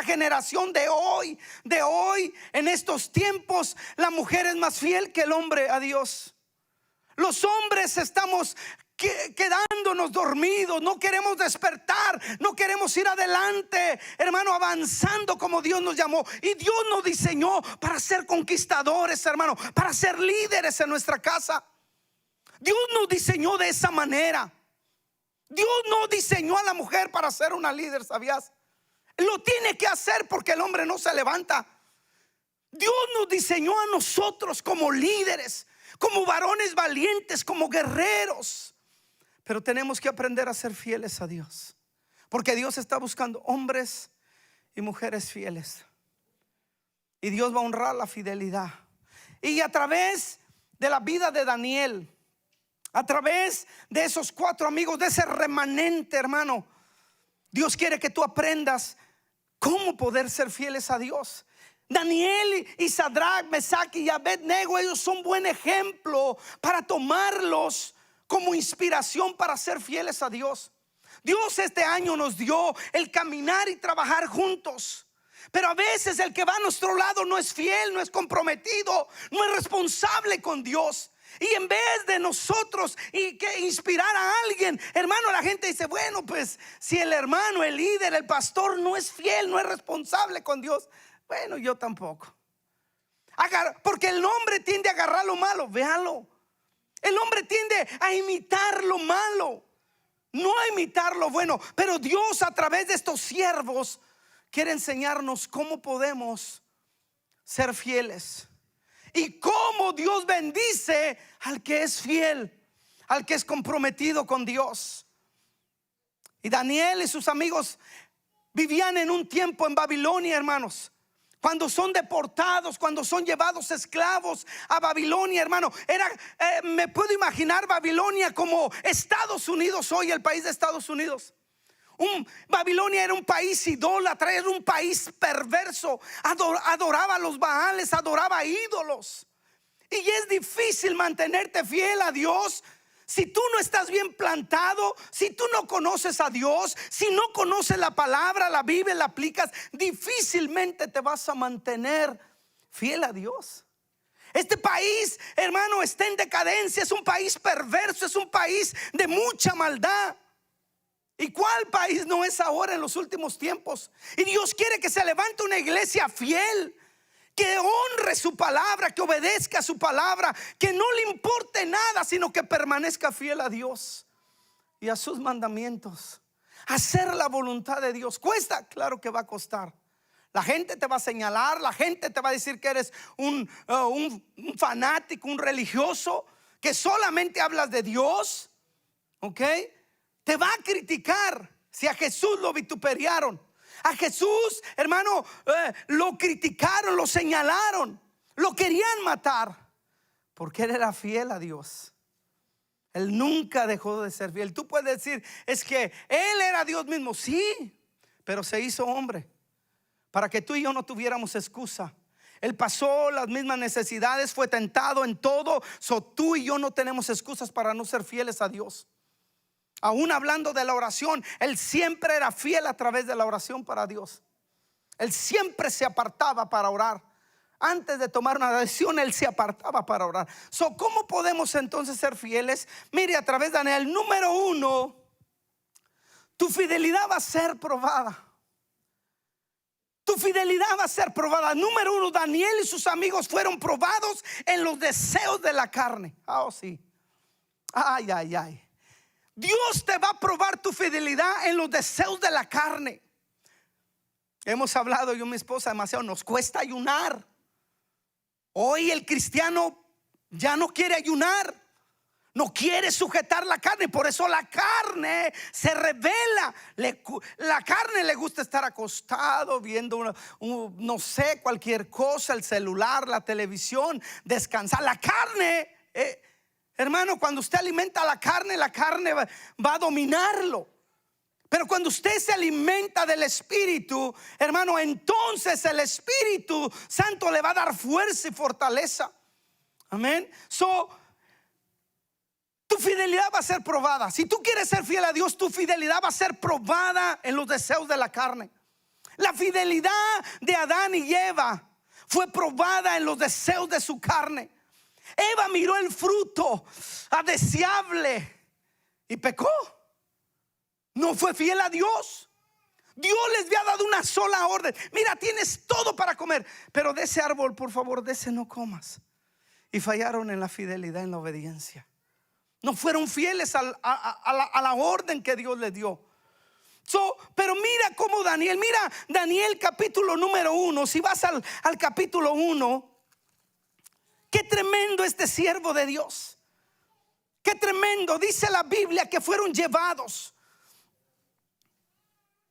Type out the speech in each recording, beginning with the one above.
generación de hoy, en estos tiempos, la mujer es más fiel que el hombre a Dios. Los hombres estamos quedándonos dormidos, no queremos despertar, no queremos ir adelante, hermano, avanzando como Dios nos llamó. Y Dios nos diseñó para ser conquistadores, hermano, para ser líderes en nuestra casa. Dios nos diseñó de esa manera. Dios no diseñó a la mujer para ser una líder, ¿sabías? Lo tiene que hacer porque el hombre no se levanta. Dios nos diseñó a nosotros como líderes, como varones valientes, como guerreros. Pero tenemos que aprender a ser fieles a Dios, porque Dios está buscando hombres y mujeres fieles. Y Dios va a honrar la fidelidad. Y a través de la vida de Daniel, a través de esos 4 amigos, de ese remanente, hermano, Dios quiere que tú aprendas cómo poder ser fieles a Dios. Daniel y Sadrach, Mesach y Abednego, ellos son buen ejemplo para tomarlos como inspiración para ser fieles a Dios. Dios este año nos dio el caminar y trabajar juntos. Pero a veces el que va a nuestro lado no es fiel, no es comprometido, no es responsable con Dios. Y en vez de nosotros y que inspirar a alguien, hermano, la gente dice, bueno, pues si el hermano, el líder, el pastor no es fiel, no es responsable con Dios, bueno, yo tampoco. Porque el hombre tiende a agarrar lo malo, véalo. El hombre tiende a imitar lo malo, no a imitar lo bueno. Pero Dios, a través de estos siervos, quiere enseñarnos cómo podemos ser fieles y cómo Dios bendice al que es fiel, al que es comprometido con Dios. Y Daniel y sus amigos vivían en un tiempo en Babilonia, hermanos, cuando son deportados, cuando son llevados esclavos a Babilonia, hermano. Me puedo imaginar Babilonia como Estados Unidos hoy, el país de Estados Unidos. Babilonia era un país idólatra, era un país perverso, adoraba a los Baales, adoraba ídolos. Y es difícil mantenerte fiel a Dios si tú no estás bien plantado, si tú no conoces a Dios, si no conoces la palabra, la Biblia, la aplicas, difícilmente te vas a mantener fiel a Dios. Este país, hermano, está en decadencia, es un país perverso, es un país de mucha maldad. ¿Y cuál país no es ahora en los últimos tiempos? Y Dios quiere que se levante una iglesia fiel, que honre su palabra, que obedezca su palabra, que no le importe nada, sino que permanezca fiel a Dios y a sus mandamientos. Hacer la voluntad de Dios cuesta, claro que va a costar. La gente te va a señalar, la gente te va a decir que eres un fanático, un religioso, que solamente hablas de Dios, ¿ok? Te va a criticar. Si a Jesús lo vituperaron, a Jesús, hermano, lo criticaron, lo señalaron, lo querían matar, porque él era fiel a Dios. Él nunca dejó de ser fiel. Tú puedes decir, es que él era Dios mismo. Sí, pero se hizo hombre para que tú y yo no tuviéramos excusa. Él pasó las mismas necesidades, fue tentado en todo. Tú y yo no tenemos excusas para no ser fieles a Dios. Aún hablando de la oración, él siempre era fiel a través de la oración para Dios. Él siempre se apartaba para orar. Antes de tomar una decisión, él se apartaba para orar. ¿Cómo podemos entonces ser fieles? Mire, a través de Daniel, número 1, tu fidelidad va a ser probada. Tu fidelidad va a ser probada. Número 1, Daniel y sus amigos fueron probados en los deseos de la carne. Oh, sí. Ay, ay, ay. Dios te va a probar tu fidelidad en los deseos de la carne. Hemos hablado, yo y mi esposa, demasiado. Nos cuesta ayunar. Hoy el cristiano ya no quiere ayunar, no quiere sujetar la carne. Por eso la carne se revela. La carne le gusta estar acostado viendo no sé, cualquier cosa, el celular, la televisión, descansar. La carne, hermano, cuando usted alimenta la carne va a dominarlo. Pero cuando usted se alimenta del Espíritu, hermano, entonces el Espíritu Santo le va a dar fuerza y fortaleza. Amén. Tu fidelidad va a ser probada. Si tú quieres ser fiel a Dios, tu fidelidad va a ser probada en los deseos de la carne. La fidelidad de Adán y Eva fue probada en los deseos de su carne. Eva miró el fruto deseable y pecó. No fue fiel a Dios. Dios les había dado una sola orden: mira, tienes todo para comer, pero de ese árbol, por favor, de ese no comas. Y fallaron en la fidelidad, en la obediencia. No fueron fieles a la orden que Dios les dio. Pero mira cómo Daniel, mira Daniel capítulo número 1. Si vas al capítulo 1, qué tremendo este siervo de Dios. Qué tremendo. Dice la Biblia que fueron llevados.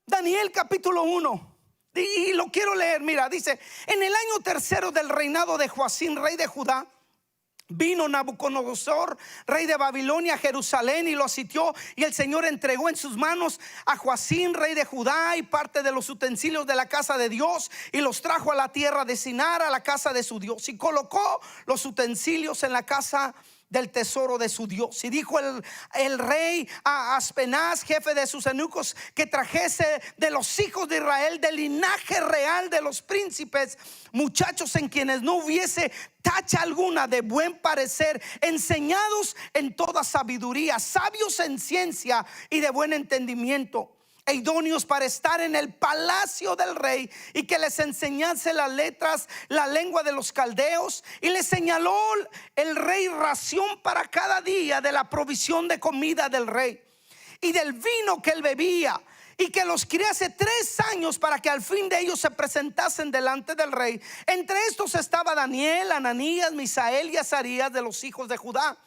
Daniel capítulo 1. Y lo quiero leer. Mira, dice: en el año tercero del reinado de Joacín, rey de Judá, vino Nabucodonosor, rey de Babilonia, a Jerusalén y lo sitió. Y el Señor entregó en sus manos a Joacín, rey de Judá, y parte de los utensilios de la casa de Dios, y los trajo a la tierra de Sinar, a la casa de su Dios, y colocó los utensilios en la casa del tesoro de su Dios. Y dijo el rey a Aspenaz, jefe de sus eunucos, que trajese de los hijos de Israel, del linaje real de los príncipes, muchachos en quienes no hubiese tacha alguna, de buen parecer, enseñados en toda sabiduría, sabios en ciencia y de buen entendimiento, e idóneos para estar en el palacio del rey, y que les enseñase las letras, la lengua de los caldeos. Y les señaló el rey ración para cada día de la provisión de comida del rey y del vino que él bebía, y que los criase 3 años, para que al fin de ellos se presentasen delante del rey. Entre estos estaba Daniel, Ananías, Misael y Azarías, de los hijos de Judá.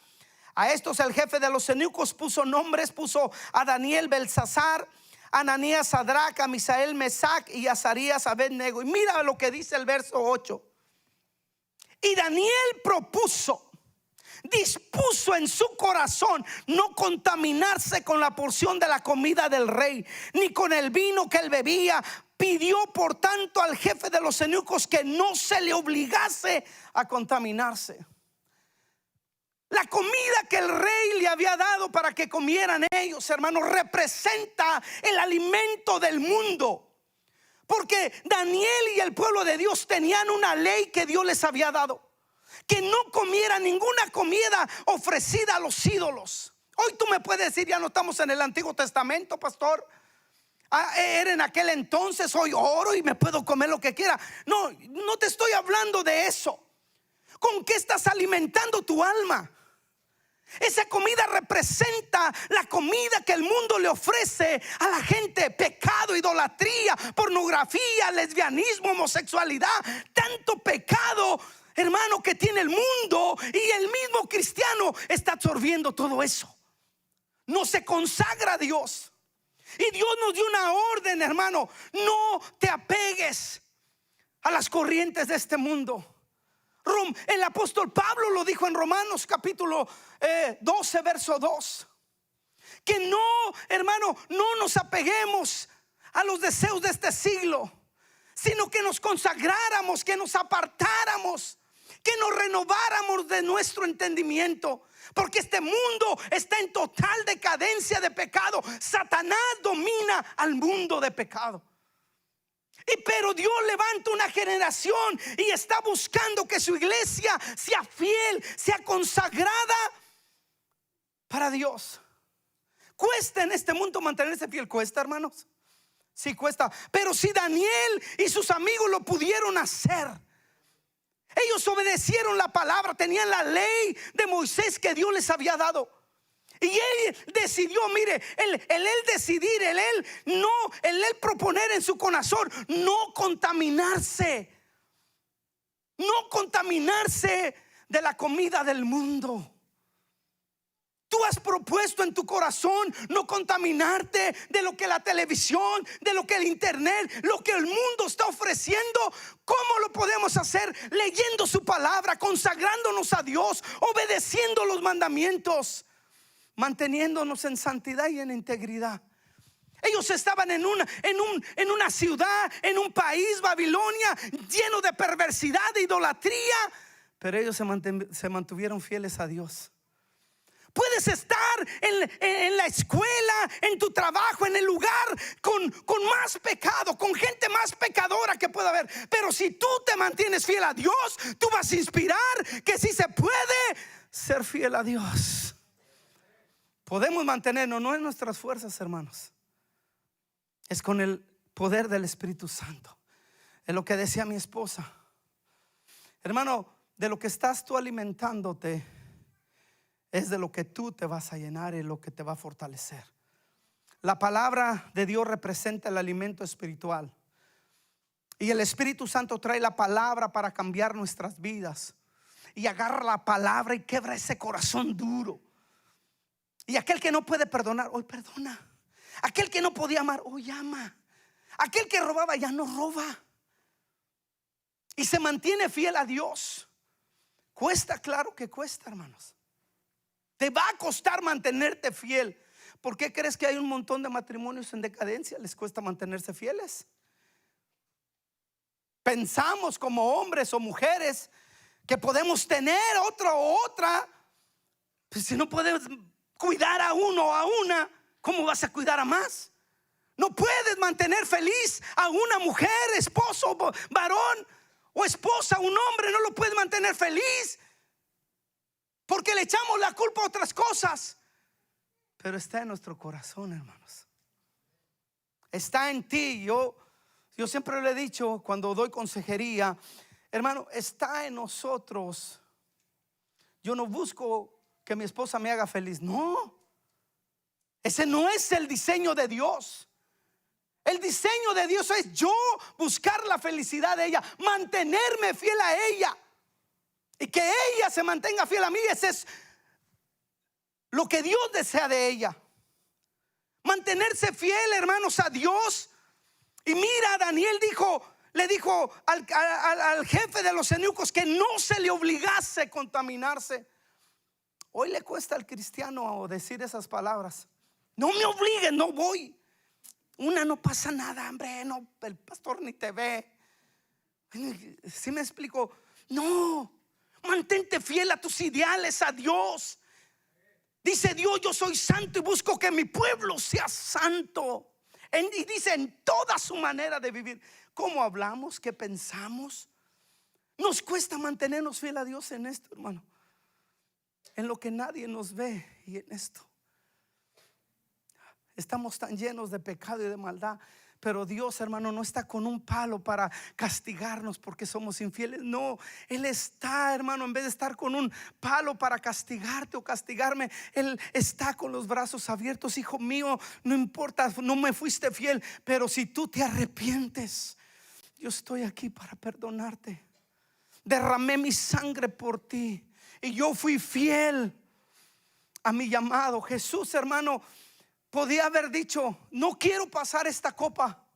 A estos el jefe de los eunucos puso nombres: puso a Daniel Belsasar, Ananías Sadrach, a Misael Mesac, y Azarías Abednego. Y mira lo que dice el verso 8. Y Daniel dispuso en su corazón no contaminarse con la porción de la comida del rey, ni con el vino que él bebía. Pidió por tanto al jefe de los eunucos que no se le obligase a contaminarse. La comida que el rey le había dado para que comieran ellos, hermanos, representa el alimento del mundo. Porque Daniel y el pueblo de Dios tenían una ley que Dios les había dado: que no comieran ninguna comida ofrecida a los ídolos. Hoy tú me puedes decir: ya no estamos en el Antiguo Testamento, pastor. Era en aquel entonces, hoy oro y me puedo comer lo que quiera. No, no te estoy hablando de eso. ¿Con qué estás alimentando tu alma? Esa comida representa la comida que el mundo le ofrece a la gente: pecado, idolatría, pornografía, lesbianismo, homosexualidad. Tanto pecado, hermano, que tiene el mundo, y el mismo cristiano está absorbiendo todo eso. No se consagra a Dios. Y Dios nos dio una orden, hermano: no te apegues a las corrientes de este mundo. El apóstol Pablo lo dijo en Romanos capítulo 12 verso 2, que no, hermano, no nos apeguemos a los deseos de este siglo, sino que nos consagráramos, que nos apartáramos, que nos renováramos de nuestro entendimiento. Porque este mundo está en total decadencia de pecado. Satanás domina al mundo de pecado. Pero Dios levanta una generación y está buscando que su iglesia sea fiel, sea consagrada para Dios. Cuesta en este mundo mantenerse fiel. Cuesta, hermanos. Sí, cuesta. Pero si Daniel y sus amigos lo pudieron hacer, ellos obedecieron la palabra, tenían la ley de Moisés que Dios les había dado. Y él decidió, mire, él decidir, él proponer en su corazón no contaminarse de la comida del mundo. Tú has propuesto en tu corazón no contaminarte de lo que la televisión, de lo que el internet, lo que el mundo está ofreciendo. ¿Cómo lo podemos hacer? Leyendo su palabra, consagrándonos a Dios, obedeciendo los mandamientos, manteniéndonos en santidad y en integridad. Ellos estaban en una ciudad, en un país, Babilonia, lleno de perversidad, de idolatría, pero ellos se mantuvieron fieles a Dios. Puedes estar en la escuela, en tu trabajo, en el lugar con más pecado, con gente más pecadora que pueda haber. Pero si tú te mantienes fiel a Dios, tú vas a inspirar que sí se puede ser fiel a Dios. Podemos mantenernos, no en nuestras fuerzas, hermanos, es con el poder del Espíritu Santo. Es lo que decía mi esposa. Hermano, de lo que estás tú alimentándote es de lo que tú te vas a llenar y lo que te va a fortalecer. La palabra de Dios representa el alimento espiritual. Y el Espíritu Santo trae la palabra para cambiar nuestras vidas. Y agarra la palabra y quebra ese corazón duro. Y aquel que no puede perdonar, hoy perdona. Aquel que no podía amar, hoy ama. Aquel que robaba, ya no roba. Y se mantiene fiel a Dios. Cuesta, claro que cuesta, hermanos. Te va a costar mantenerte fiel. ¿Por qué crees que hay un montón de matrimonios en decadencia? Les cuesta mantenerse fieles. Pensamos como hombres o mujeres que podemos tener otro o otra. Pues si no puedes cuidar a uno o a una, ¿cómo vas a cuidar a más? No puedes mantener feliz a una mujer, esposo, varón o esposa, un hombre. No lo puedes mantener feliz porque le echamos la culpa a otras cosas. Pero está en nuestro corazón, hermanos. Está en ti. Yo siempre le he dicho cuando doy consejería, hermano, está en nosotros. Yo no busco que mi esposa me haga feliz. No, ese no es el diseño de Dios. El diseño de Dios es yo buscar la felicidad de ella, mantenerme fiel a ella y que ella se mantenga fiel a mí. Ese es lo que Dios desea de ella. Mantenerse fiel, hermanos, a Dios. Y mira, Daniel le dijo al jefe de los eunucos que no se le obligase a contaminarse. Hoy le cuesta al cristiano decir esas palabras. No me obliguen, no voy. No pasa nada, hombre, no, el pastor ni te ve. ¿Sí me explico? No, mantente fiel a tus ideales, a Dios. Dice Dios, yo soy santo y busco que mi pueblo sea santo. Y dice en toda su manera de vivir. ¿Cómo hablamos? ¿Qué pensamos? Nos cuesta mantenernos fiel a Dios en esto, hermano. En lo que nadie nos ve y en esto. Estamos tan llenos de pecado y de maldad. Pero Dios, hermano, no está con un palo para castigarnos porque somos infieles. No, Él está, hermano, en vez de estar con un palo para castigarte o castigarme, Él está con los brazos abiertos. Hijo mío, no importa, no me fuiste fiel, pero si tú te arrepientes, yo estoy aquí para perdonarte. Derramé mi sangre por ti y yo fui fiel a mi llamado. Jesús, hermano, podía haber dicho, no quiero pasar esta copa,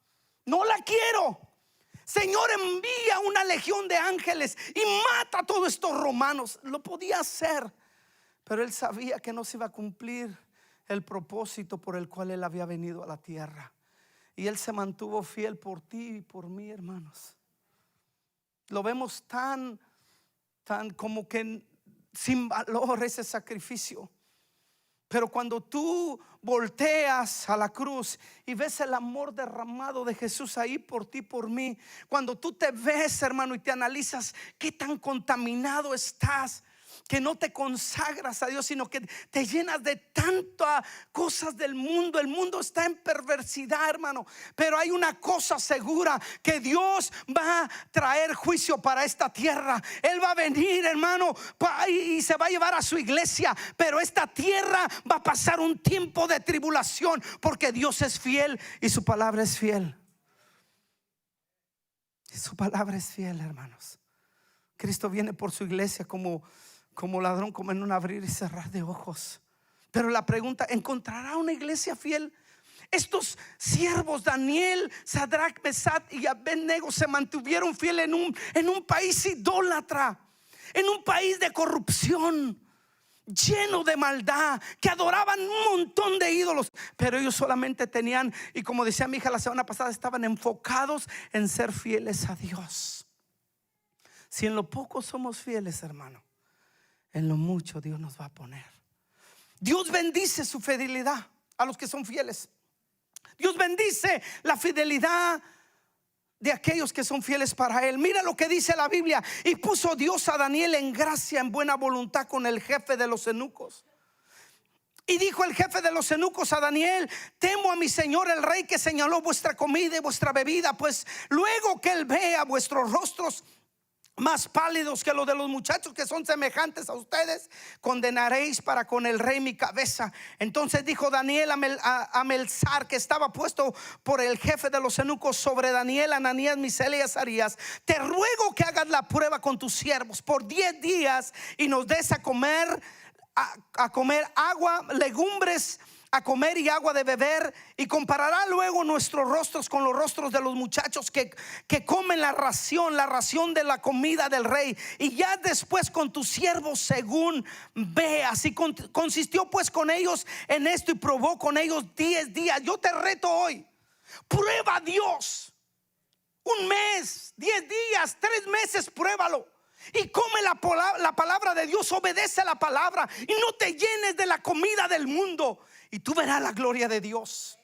no la quiero. Señor, envía una legión de ángeles y mata a todos estos romanos. Lo podía hacer, pero él sabía que no se iba a cumplir el propósito por el cual él había venido a la tierra. Y él se mantuvo fiel por ti y por mí, hermanos. Lo vemos tan como que sin valor ese sacrificio. Pero cuando tú volteas a la cruz y ves el amor derramado de Jesús ahí por ti, por mí, cuando tú te ves, hermano, y te analizas qué tan contaminado estás, que no te consagras a Dios, sino que te llenas de tantas cosas del mundo. El mundo está en perversidad, hermano, pero hay una cosa segura, que Dios va a traer juicio para esta tierra. Él va a venir, hermano, y se va a llevar a su iglesia, pero esta tierra va a pasar un tiempo de tribulación, porque Dios es fiel y su palabra es fiel. Y su palabra es fiel, hermanos. Cristo viene por su iglesia como ladrón, como en un abrir y cerrar de ojos. Pero la pregunta, ¿encontrará una iglesia fiel? Estos siervos, Daniel, Sadrach, Mesach y Abednego, se mantuvieron fieles en un país idólatra, en un país de corrupción, lleno de maldad, que adoraban un montón de ídolos. Pero ellos solamente tenían, y como decía mi hija la semana pasada, estaban enfocados en ser fieles a Dios. Si en lo poco somos fieles, hermano, en lo mucho Dios nos va a poner. Dios bendice su fidelidad a los que son fieles. Dios bendice la fidelidad de aquellos que son fieles para Él. Mira lo que dice la Biblia: y puso Dios a Daniel en gracia, en buena voluntad con el jefe de los eunucos. Y dijo el jefe de los eunucos a Daniel: temo a mi señor el rey, que señaló vuestra comida y vuestra bebida, pues luego que él vea vuestros rostros más pálidos que los de los muchachos que son semejantes a ustedes, condenaréis para con el rey mi cabeza. Entonces dijo Daniel a Melzar, que estaba puesto por el jefe de los eunucos sobre Daniel, Ananías, Misael y Azarías: te ruego que hagas la prueba con tus siervos por 10 días y nos des a comer agua, legumbres a comer y agua de beber, y comparará luego nuestros rostros con los rostros de los muchachos que comen la ración de la comida del rey, y ya después con tus siervos según veas. Y consistió pues con ellos en esto, y probó con ellos 10 días. Yo te reto hoy: prueba a Dios 1 mes, 10 días, 3 meses, pruébalo. Y come la palabra de Dios, obedece la palabra, y no te llenes de la comida del mundo, y tú verás la gloria de Dios.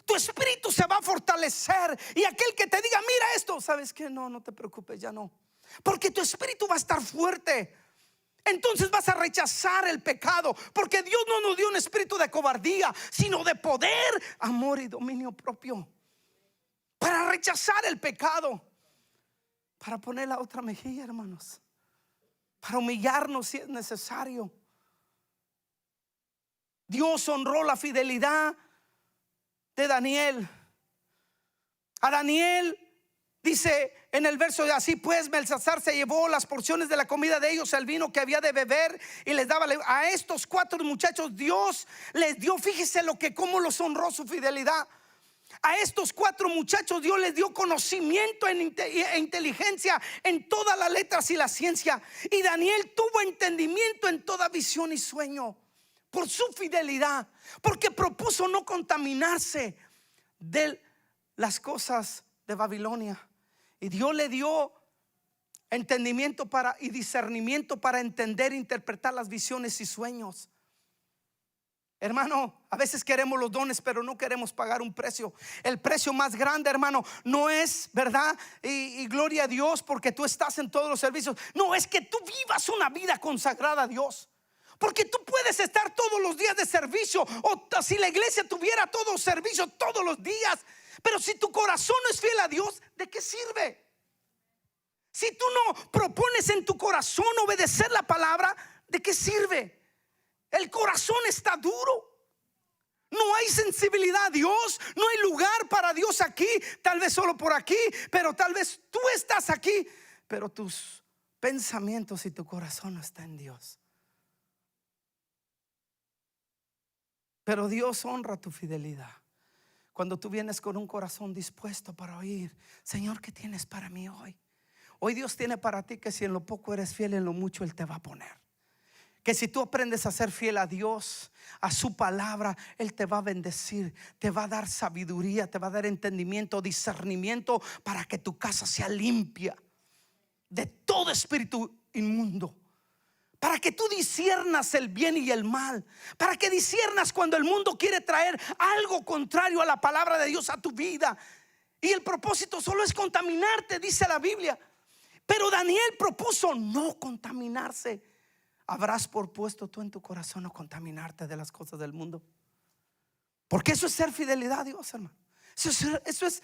Tu espíritu se va a fortalecer, y aquel que te diga: mira esto, ¿sabes qué? No te preocupes, ya no, porque tu espíritu va a estar fuerte. Entonces vas a rechazar el pecado, porque Dios no nos dio un espíritu de cobardía, sino de poder, amor y dominio propio. Para rechazar el pecado, para poner la otra mejilla, hermanos, para humillarnos si es necesario. Dios honró la fidelidad de Daniel. A Daniel dice en el verso: así pues Belsasar se llevó las porciones de la comida de ellos, el vino que había de beber, y les daba a estos 4 muchachos. Dios les dio, fíjese cómo los honró su fidelidad. A estos 4 muchachos Dios les dio conocimiento e inteligencia en todas las letras y la ciencia. Y Daniel tuvo entendimiento en toda visión y sueño por su fidelidad, porque propuso no contaminarse de las cosas de Babilonia. Y Dios le dio entendimiento y discernimiento para entender e interpretar las visiones y sueños. Hermano, a veces queremos los dones, pero no queremos pagar un precio. El precio más grande, hermano, no es, ¿verdad? Y gloria a Dios porque tú estás en todos los servicios. No, es que tú vivas una vida consagrada a Dios. Porque tú puedes estar todos los días de servicio, o si la iglesia tuviera todo servicio todos los días, pero si tu corazón no es fiel a Dios, ¿de qué sirve? Si tú no propones en tu corazón obedecer la palabra, ¿de qué sirve? El corazón está duro. No hay sensibilidad a Dios. No hay lugar para Dios aquí. Tal vez solo por aquí, pero tal vez tú estás aquí, pero tus pensamientos y tu corazón no está en Dios. Pero Dios honra tu fidelidad cuando tú vienes con un corazón dispuesto para oír: Señor, ¿qué tienes para mí hoy? Hoy Dios tiene para ti que si en lo poco eres fiel, en lo mucho Él te va a poner. Que si tú aprendes a ser fiel a Dios, a su palabra, Él te va a bendecir, te va a dar sabiduría, te va a dar entendimiento, discernimiento, para que tu casa sea limpia de todo espíritu inmundo, para que tú disciernas el bien y el mal, para que disciernas cuando el mundo quiere traer algo contrario a la palabra de Dios a tu vida. Y el propósito solo es contaminarte, dice la Biblia. Pero Daniel propuso no contaminarse. ¿Habrás propuesto tú en tu corazón no contaminarte de las cosas del mundo? Porque eso es ser fidelidad a Dios, hermano. Eso es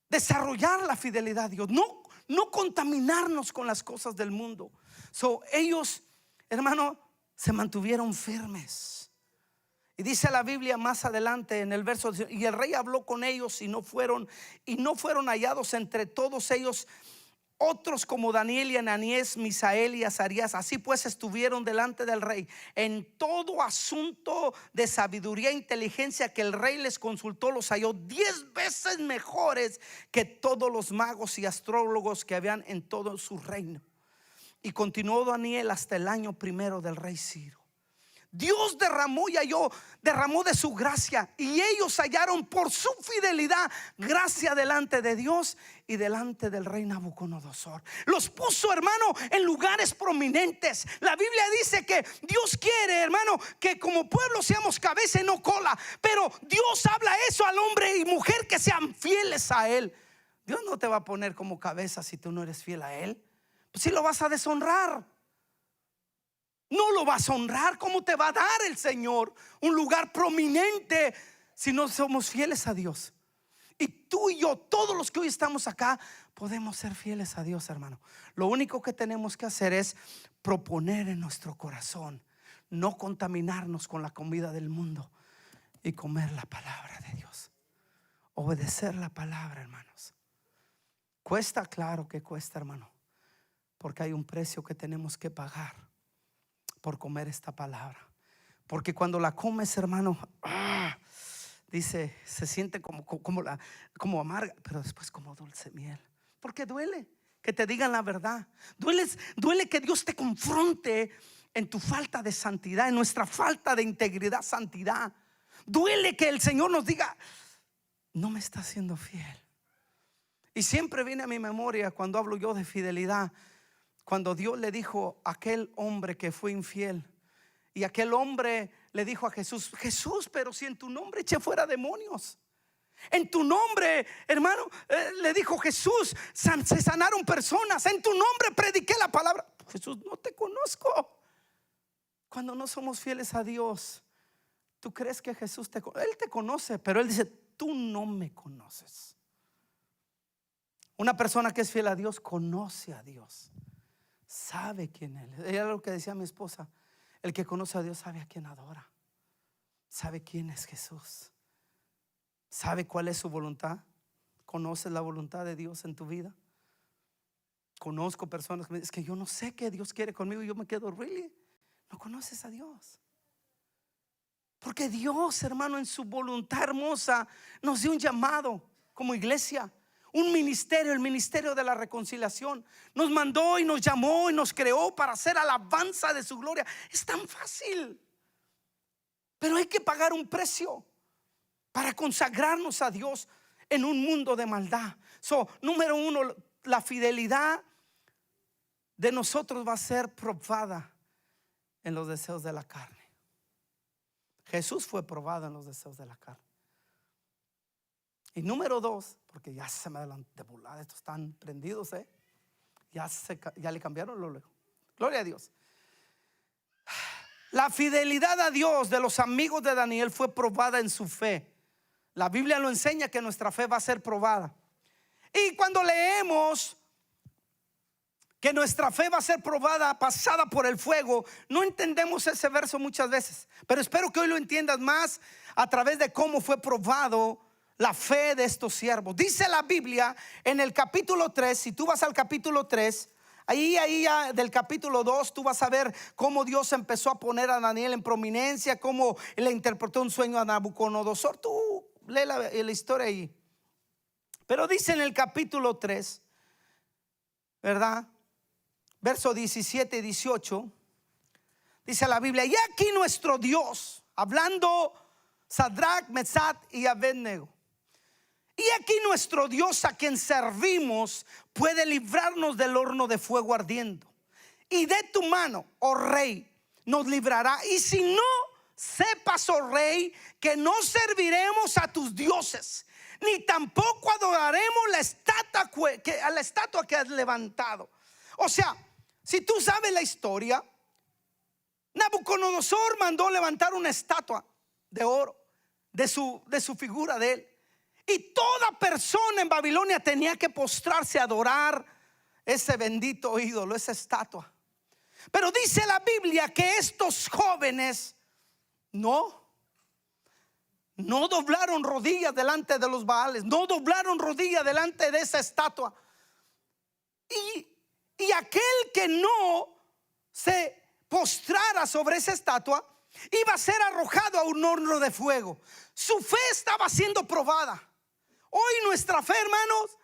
desarrollar la fidelidad a Dios. No contaminarnos con las cosas del mundo. Ellos, hermano, se mantuvieron firmes. Y dice la Biblia más adelante en el verso: y el rey habló con ellos, y no fueron hallados entre todos ellos otros como Daniel y Ananías, Misael y Azarías. Así pues estuvieron delante del rey en todo asunto de sabiduría e inteligencia que el rey les consultó. Los halló 10 veces mejores que todos los magos y astrólogos que habían en todo su reino. Y continuó Daniel hasta el año 1 del rey Ciro. Dios derramó de su gracia, y ellos hallaron por su fidelidad gracia delante de Dios y delante del rey Nabucodonosor. Los puso, hermano, en lugares prominentes. La Biblia dice que Dios quiere, hermano, que como pueblo seamos cabeza y no cola. Pero Dios habla eso al hombre y mujer que sean fieles a Él. Dios no te va a poner como cabeza si tú no eres fiel a Él. Pues si lo vas a deshonrar, no lo vas a honrar. ¿Cómo te va a dar el Señor un lugar prominente si no somos fieles a Dios? Y tú y yo, todos los que hoy estamos acá, podemos ser fieles a Dios, hermano. Lo único que tenemos que hacer es proponer en nuestro corazón no contaminarnos con la comida del mundo y comer la palabra de Dios, obedecer la palabra, hermanos. Cuesta, claro que cuesta, hermano, porque hay un precio que tenemos que pagar por comer esta palabra. Porque cuando la comes, hermano, dice, se siente como amarga, pero después como dulce miel. Porque duele que te digan la verdad. Duele que Dios te confronte en tu falta de santidad, en nuestra falta de integridad, santidad. Duele que el Señor nos diga, no me está siendo fiel. Y siempre viene a mi memoria cuando hablo yo de fidelidad, cuando Dios le dijo a aquel hombre que fue infiel, y aquel hombre le dijo a Jesús: Jesús, pero si en tu nombre eché fuera demonios, en tu nombre, hermano, le dijo Jesús, se sanaron personas, en tu nombre prediqué la palabra. Jesús, no te conozco. Cuando no somos fieles a Dios, tú crees que Jesús Él te conoce, pero Él dice, tú no me conoces. Una persona que es fiel a Dios conoce a Dios, sabe quién Él es. Era lo que decía mi esposa: el que conoce a Dios sabe a quién adora, sabe quién es Jesús, sabe cuál es su voluntad. ¿Conoces la voluntad de Dios en tu vida? Conozco personas que me dicen: es que yo no sé qué Dios quiere conmigo. Y yo me quedo, ¿really? No conoces a Dios. Porque Dios, hermano, en su voluntad hermosa nos dio un llamado como iglesia, un ministerio, el ministerio de la reconciliación. Nos mandó y nos llamó y nos creó para hacer alabanza de su gloria. Es tan fácil, pero hay que pagar un precio para consagrarnos a Dios en un mundo de maldad. Número uno, la fidelidad de nosotros va a ser probada en los deseos de la carne. Jesús fue probado en los deseos de la carne. Y número dos, porque ya se me adelanté de volada, estos están prendidos, ya le cambiaron luego. Gloria a Dios. La fidelidad a Dios de los amigos de Daniel fue probada en su fe. La Biblia lo enseña, que nuestra fe va a ser probada. Y cuando leemos que nuestra fe va a ser probada, pasada por el fuego, no entendemos ese verso muchas veces, pero espero que hoy lo entiendas más a través de cómo fue probado la fe de estos siervos. Dice la Biblia en el capítulo 3, si tú vas al capítulo 3, ahí ya del capítulo 2, tú vas a ver cómo Dios empezó a poner a Daniel en prominencia, cómo le interpretó un sueño a Nabucodonosor. Tú lee la historia ahí. Pero dice en el capítulo 3, ¿verdad? Verso 17 y 18, dice la Biblia: y aquí nuestro Dios, hablando Sadrach, Mesach y Abednego, y aquí nuestro Dios a quien servimos puede librarnos del horno de fuego ardiendo, y de tu mano, oh rey, nos librará. Y si no, sepas, oh rey, que no serviremos a tus dioses, ni tampoco adoraremos a la estatua que has levantado. O sea, si tú sabes la historia, Nabucodonosor mandó levantar una estatua de oro de su figura de él. Y toda persona en Babilonia tenía que postrarse a adorar ese bendito ídolo, esa estatua. Pero dice la Biblia que estos jóvenes no doblaron rodillas delante de los Baales, no doblaron rodillas delante de esa estatua. Y aquel que no se postrara sobre esa estatua iba a ser arrojado a un horno de fuego. Su fe estaba siendo probada. Hoy nuestra fe, hermanos,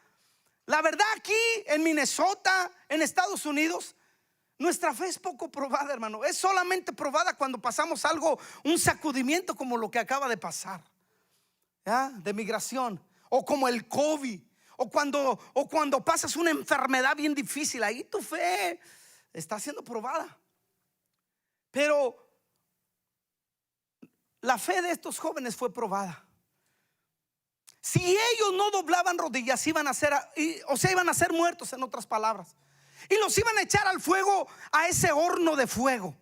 la verdad, aquí en Minnesota, en Estados Unidos, Nuestra fe es poco probada, hermano. Es solamente probada cuando pasamos algo, un sacudimiento como lo que acaba de pasar, ¿ya? De migración, o como el COVID, o cuando pasas una enfermedad bien difícil. Ahí tu fe está siendo probada. Pero la fe de estos jóvenes fue probada. Si ellos no doblaban rodillas, iban a ser muertos, en otras palabras, y los iban a echar al fuego, a ese horno de fuego.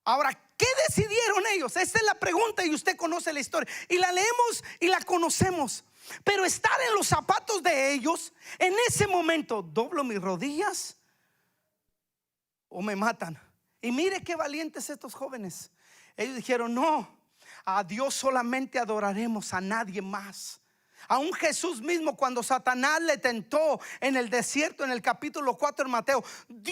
Ahora, ¿qué decidieron ellos? Esa es la pregunta, y usted conoce la historia y la leemos y la conocemos. Pero estar en los zapatos de ellos, en ese momento, ¿doblo mis rodillas o me matan? Y mire qué valientes estos jóvenes. Ellos dijeron: no, a Dios solamente adoraremos, a nadie más. Aún Jesús mismo, cuando Satanás le tentó en el desierto, en el capítulo 4 en Mateo,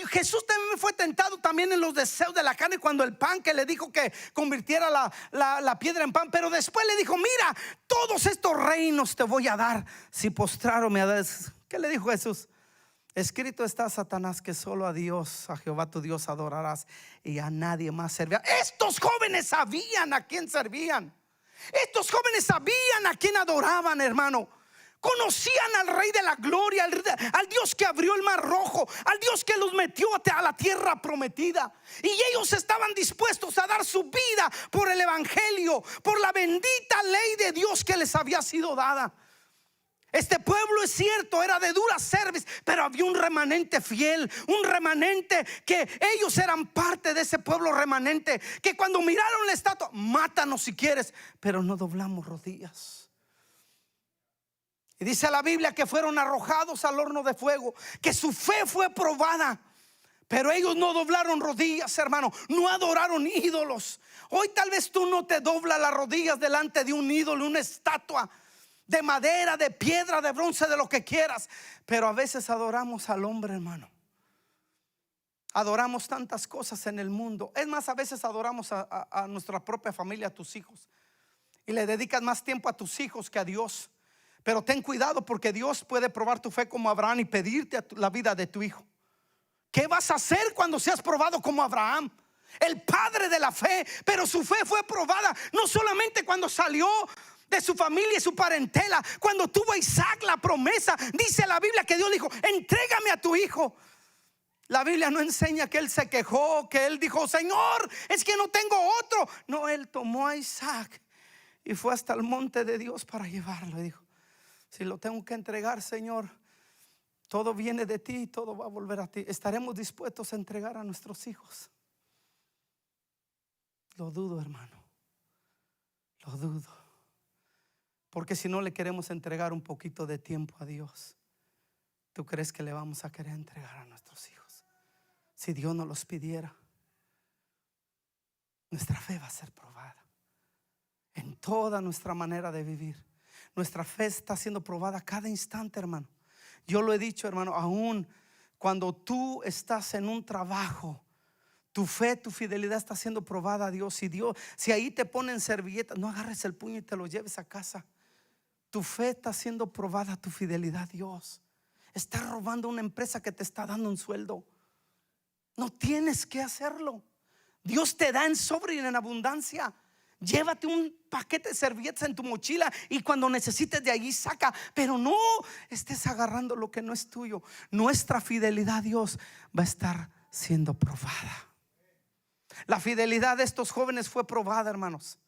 Jesús también fue tentado también en los deseos de la carne, cuando el pan, que le dijo que convirtiera la piedra en pan. Pero después le dijo: mira, todos estos reinos te voy a dar si postraro me das. ¿Qué le dijo Jesús? Escrito está, Satanás, que solo a Dios, a Jehová tu Dios adorarás, y a nadie más servirás. Estos jóvenes sabían a quién servían. Estos jóvenes sabían a quién adoraban, hermano. Conocían al Rey de la Gloria, al Dios que abrió el mar rojo, al Dios que los metió a la tierra prometida. Y ellos estaban dispuestos a dar su vida por el evangelio, por la bendita ley de Dios que les había sido dada. Este pueblo, es cierto, era de dura cerviz, pero había un remanente fiel, un remanente que ellos eran parte de ese pueblo remanente, que cuando miraron la estatua: mátanos si quieres, pero no doblamos rodillas. Y dice la Biblia que fueron arrojados al horno de fuego, que su fe fue probada. Pero ellos no doblaron rodillas, hermano, no adoraron ídolos. Hoy tal vez tú no te doblas las rodillas delante de un ídolo, una estatua de madera, de piedra, de bronce, de lo que quieras. Pero a veces adoramos al hombre, hermano. Adoramos tantas cosas en el mundo. Es más, a veces adoramos a nuestra propia familia, a tus hijos, y le dedicas más tiempo a tus hijos que a Dios. Pero ten cuidado, porque Dios puede probar tu fe como Abraham y pedirte la vida de tu hijo. ¿Qué vas a hacer cuando seas probado como Abraham, el padre de la fe? Pero su fe fue probada no solamente cuando salió de su familia y su parentela, cuando tuvo a Isaac, la promesa. Dice la Biblia que Dios dijo: entrégame a tu hijo. La Biblia no enseña que él se quejó, que él dijo: Señor, es que no tengo otro. No, él tomó a Isaac y fue hasta el monte de Dios para llevarlo. Y dijo: si lo tengo que entregar, Señor, todo viene de ti y todo va a volver a ti. ¿Estaremos dispuestos a entregar a nuestros hijos? Lo dudo, hermano, lo dudo. Porque si no le queremos entregar un poquito de tiempo a Dios, ¿tú crees que le vamos a querer entregar a nuestros hijos? Si Dios nos los pidiera, nuestra fe va a ser probada en toda nuestra manera de vivir. Nuestra fe está siendo probada cada instante, hermano. Yo lo he dicho, hermano, aún cuando tú estás en un trabajo, tu fe, tu fidelidad está siendo probada a Dios. Si ahí te ponen servilletas, no agarres el puño y te lo lleves a casa. Tu fe está siendo probada, tu fidelidad a Dios. Estás robando una empresa que te está dando un sueldo. No tienes que hacerlo. Dios te da en sobre y en abundancia. Llévate un paquete de servilletas en tu mochila y cuando necesites de allí saca. Pero no estés agarrando lo que no es tuyo. Nuestra fidelidad a Dios va a estar siendo probada. La fidelidad de estos jóvenes fue probada, hermanos.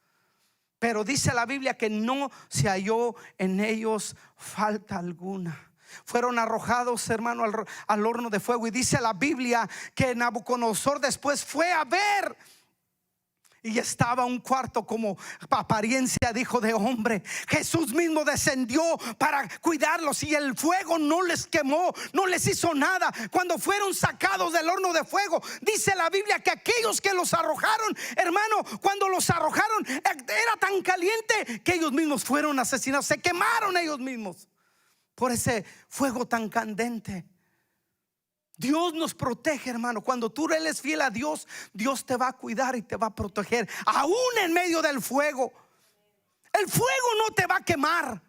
Pero dice la Biblia que no se halló en ellos falta alguna. Fueron arrojados, hermano, al horno de fuego. Y dice la Biblia que Nabucodonosor después fue a ver, y estaba un cuarto como apariencia, dijo, de hombre. Jesús mismo descendió para cuidarlos y el fuego no les quemó, no les hizo nada. Cuando fueron sacados del horno de fuego, dice la Biblia que aquellos que los arrojaron, hermano, cuando los arrojaron era tan caliente que ellos mismos fueron asesinados. Se quemaron ellos mismos por ese fuego tan candente. Dios nos protege, hermano. Cuando tú eres fiel a Dios, Dios te va a cuidar y te va a proteger, aún en medio del fuego. El fuego no te va a quemar.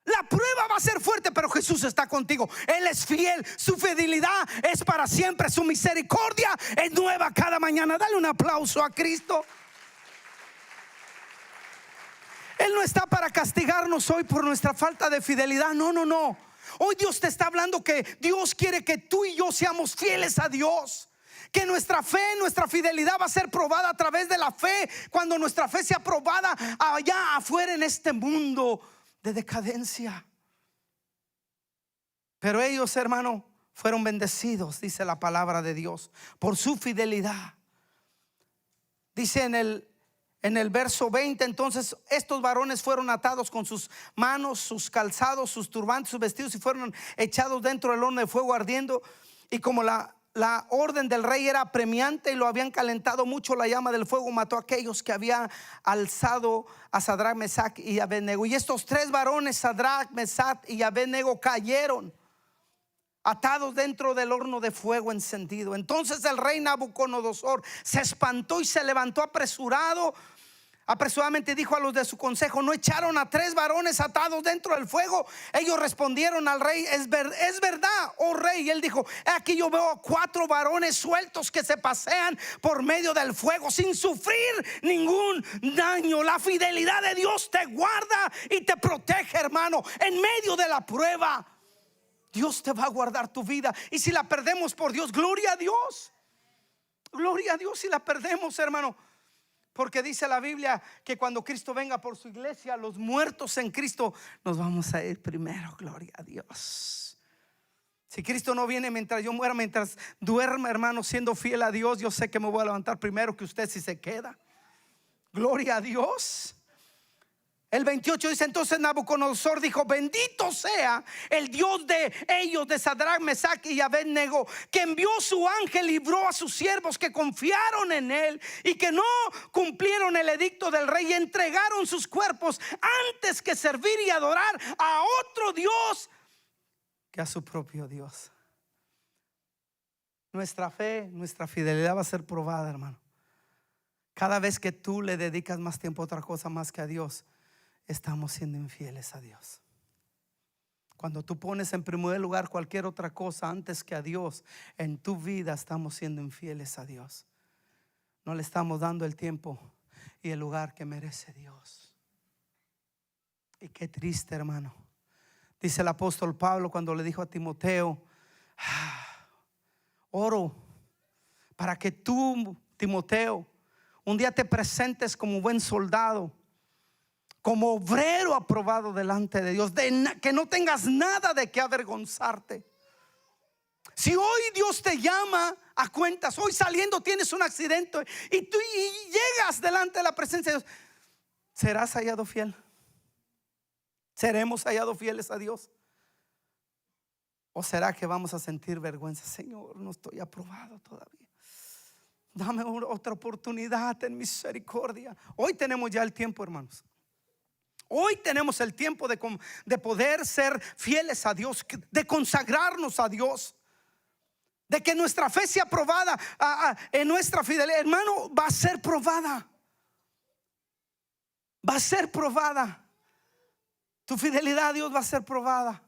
La prueba va a ser fuerte, pero Jesús está contigo. Él es fiel, su fidelidad es para siempre, su misericordia es nueva cada mañana. Dale un aplauso a Cristo. Él no está para castigarnos hoy por nuestra falta de fidelidad. No, no, no. Hoy Dios te está hablando que Dios quiere que tú y yo seamos fieles a Dios. Que nuestra fe, nuestra fidelidad va a ser probada a través de la fe. Cuando nuestra fe sea probada allá afuera en este mundo de decadencia. Pero ellos, hermano, fueron bendecidos, dice la palabra de Dios, por su fidelidad. Dice en el verso 20, entonces estos varones fueron atados con sus manos, sus calzados, sus turbantes, sus vestidos, y fueron echados dentro del horno de fuego ardiendo. Y como la orden del rey era apremiante y lo habían calentado mucho, la llama del fuego mató a aquellos que habían alzado a Sadrach, Mesach y Abednego. Y estos tres varones, Sadrach, Mesach y Abednego, cayeron atados dentro del horno de fuego encendido. Entonces el rey Nabucodonosor se espantó y se levantó apresuradamente dijo a los de su consejo: ¿no echaron a tres varones atados dentro del fuego? Ellos respondieron al rey: es verdad, oh rey. Y él dijo: aquí yo veo 4 varones sueltos que se pasean por medio del fuego sin sufrir ningún daño. La fidelidad de Dios te guarda y te protege, hermano, en medio de la prueba. Dios te va a guardar tu vida. Y si la perdemos por Dios, gloria a Dios. Gloria a Dios si la perdemos, hermano. Porque dice la Biblia que cuando Cristo venga por su iglesia, los muertos en Cristo nos vamos a ir primero. Gloria a Dios. Si Cristo no viene mientras yo muera, mientras duerma, hermano, siendo fiel a Dios, yo sé que me voy a levantar primero que usted si se queda. Gloria a Dios. El 28 dice: entonces Nabucodonosor dijo: bendito sea el Dios de ellos, de Sadrach, Mesach y Abednego, que envió su ángel y libró a sus siervos que confiaron en él y que no cumplieron el edicto del rey y entregaron sus cuerpos antes que servir y adorar a otro Dios que a su propio Dios. Nuestra fe, nuestra fidelidad va a ser probada, hermano. Cada vez que tú le dedicas más tiempo a otra cosa más que a Dios, estamos siendo infieles a Dios. Cuando tú pones en primer lugar cualquier otra cosa antes que a Dios en tu vida, estamos siendo infieles a Dios. No le estamos dando el tiempo y el lugar que merece Dios. Y qué triste, hermano. Dice el apóstol Pablo cuando le dijo a Timoteo: oro para que tú, Timoteo, un día te presentes como buen soldado, como obrero aprobado delante de Dios, que no tengas nada de qué avergonzarte. Si hoy Dios te llama a cuentas, hoy saliendo tienes un accidente y tú llegas delante de la presencia de Dios, ¿serás hallado fiel? ¿Seremos hallados fieles a Dios? ¿O será que vamos a sentir vergüenza? Señor, no estoy aprobado todavía, dame otra oportunidad, ten misericordia. Hoy tenemos ya el tiempo, hermanos. Hoy tenemos el tiempo de poder ser fieles a Dios, de consagrarnos a Dios, de que nuestra fe sea probada en nuestra fidelidad. Hermano, va a ser probada. Va a ser probada. Tu fidelidad a Dios va a ser probada.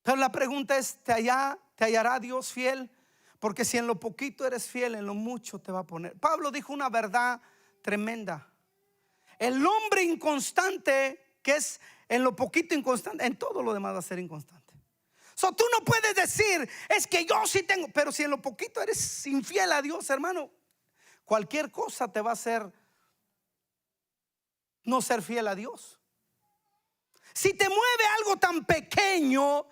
Pero la pregunta es: ¿te hallará Dios fiel? Porque si en lo poquito eres fiel, en lo mucho te va a poner. Pablo dijo una verdad tremenda: el hombre inconstante, que es en lo poquito inconstante, en todo lo demás va a ser inconstante. Tú no puedes decir: es que yo sí tengo. Pero si en lo poquito eres infiel a Dios, hermano, cualquier cosa te va a hacer no ser fiel a Dios. Si te mueve algo tan pequeño,